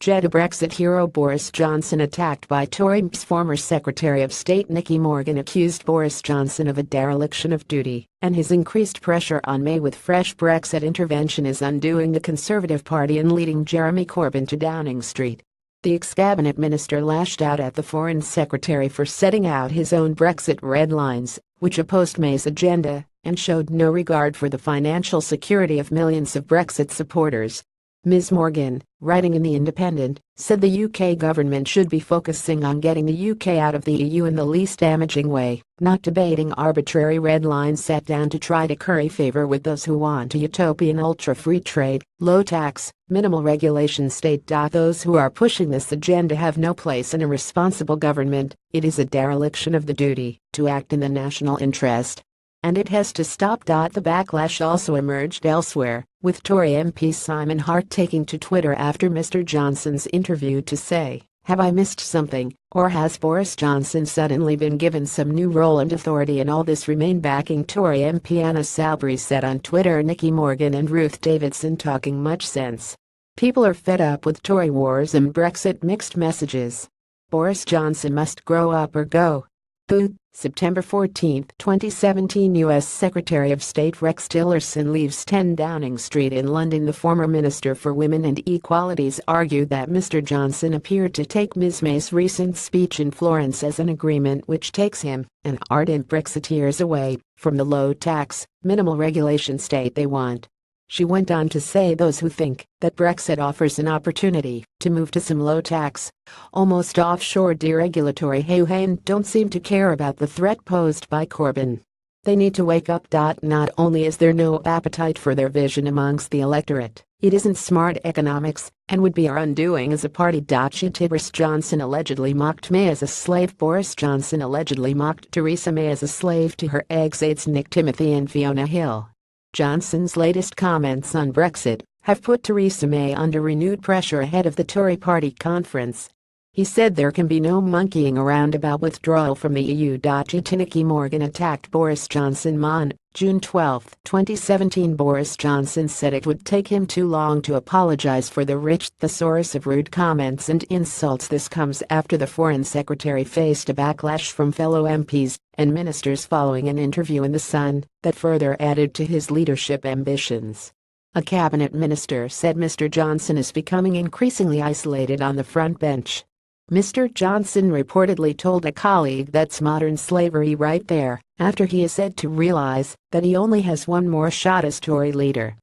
GETTYBrexit hero Boris Johnson attacked by Tory's former Secretary of State Nicky accused Boris Johnson of a dereliction of duty, and his increased pressure on May with fresh Brexit intervention is undoing the Conservative Party and leading Jeremy Corbyn to Downing Street. The ex-cabinet minister lashed out at the Foreign Secretary for setting out his own Brexit red lines, which opposed May's agenda, and showed no regard for the financial security of millions of Brexit supporters. Ms. Morgan, writing in The Independent, said the UK government should be focusing on getting the UK out of the EU in the least damaging way, not debating arbitrary red lines set down to try to curry favor with those who want a utopian ultra-free trade, low-tax, minimal regulation state. Those who are pushing this agenda have no place in a responsible government. It is a dereliction of the duty to act in the national interest. And it has to stop. The backlash also emerged elsewhere, with Tory MP Simon Hart taking to Twitter after Mr. Johnson's interview to say, "Have I missed something, or has Boris Johnson suddenly been given some new role and authority in all this?" Remain backing Tory MP Anna Salisbury said on Twitter. Nicky Morgan and Ruth Davidson talking much sense. People are fed up with Tory wars and Brexit mixed messages. Boris Johnson must grow up or go. Boo. September 14, 2017 U.S. Secretary of State Rex Tillerson leaves 10 Downing Street in London. The former Minister for Women and Equalities argued that Mr. Johnson appeared to take Ms. May's recent speech in Florence as an agreement which takes him, an ardent Brexiteers, away from the low-tax, minimal regulation state they want. She went on to say those who think that Brexit offers an opportunity to move to some low-tax, almost offshore deregulatory haven don't seem to care about the threat posed by Corbyn. They need to wake up. Not only is there no appetite for their vision amongst the electorate, it isn't smart economics and would be our undoing as a party. Boris Johnson allegedly mocked May as a slave. Boris Johnson allegedly mocked Theresa May as a slave to her ex-aides Nick Timothy and Fiona Hill. Johnson's latest comments on Brexit have put Theresa May under renewed pressure ahead of the Tory party conference. He said there can be no monkeying around about withdrawal from the EU. Nicky Morgan attacked Boris Johnson on June 12, 2017. Boris Johnson said it would take him too long to apologize for the rich thesaurus of rude comments and insults. This comes after the Foreign Secretary faced a backlash from fellow MPs and ministers following an interview in The Sun that further added to his leadership ambitions. A cabinet minister said Mr. Johnson is becoming increasingly isolated on the front bench. Mr. Johnson reportedly told a colleague that's modern slavery right there, after he is said to realize that he only has one more shot as Tory leader.